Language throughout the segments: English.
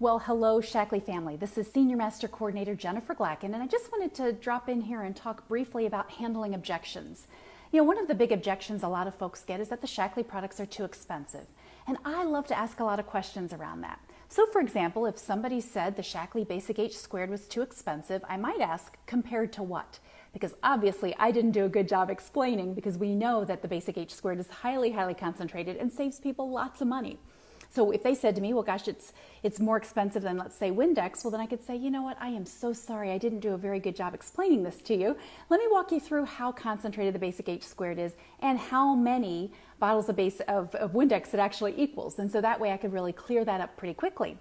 Well, hello, Shaklee family. This is Senior Master Coordinator Jennifer Glacken, and I just wanted to drop in here and talk briefly about handling objections. You know, one of the big objections a lot of folks get is that the Shaklee products are too expensive. And I love to ask a lot of questions around that. So, for example, if somebody said the Shaklee Basic H Squared was too expensive, I might ask, compared to what? Because obviously I didn't do a good job explaining, because we know that the Basic H Squared is highly concentrated and saves people lots of money. So if they said to me, well, gosh, it's more expensive than, let's say, Windex, well, then I could say, you know what, I am so sorry, I didn't do a very good job explaining this to you. Let me walk you through how concentrated the Basic H Squared is and how many bottles of Windex it actually equals. And so that way I could really clear that up pretty quickly.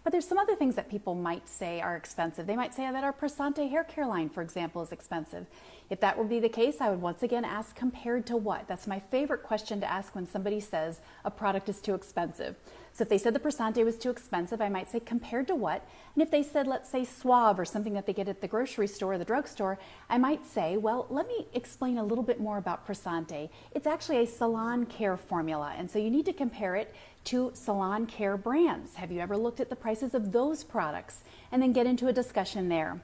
But there's some other things that people might say are expensive. They might say that our Prasante hair care line, for example, is expensive. If that would be the case, I would once again ask, compared to what? That's my favorite question to ask when somebody says a product is too expensive. So if they said the Prasante was too expensive, I might say, compared to what? And if they said, let's say, Suave or something that they get at the grocery store or the drugstore, I might say, well, let me explain a little bit more about Prasante. It's actually a salon care formula, and so you need to compare it to salon care brands. Have you ever looked at the prices of those products? And then get into a discussion there.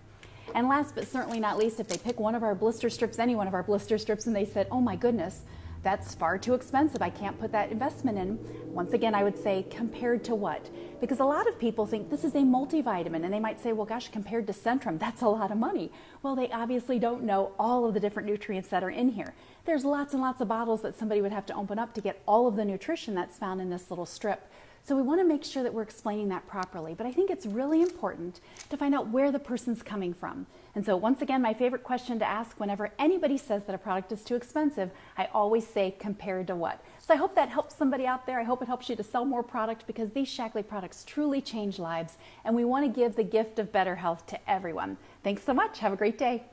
And last but certainly not least, if they pick one of our blister strips, any one of our blister strips, and they said, oh my goodness, that's far too expensive, I can't put that investment in. Once again, I would say, compared to what? Because a lot of people think this is a multivitamin, and they might say, well, gosh, compared to Centrum, that's a lot of money. Well, they obviously don't know all of the different nutrients that are in here. There's lots and lots of bottles that somebody would have to open up to get all of the nutrition that's found in this little strip. So we want to make sure that we're explaining that properly. But I think it's really important to find out where the person's coming from. And so once again, my favorite question to ask whenever anybody says that a product is too expensive, I always say, compared to what? So I hope that helps somebody out there. I hope it helps you to sell more product, because these Shaklee products truly change lives, and we want to give the gift of better health to everyone. Thanks so much. Have a great day.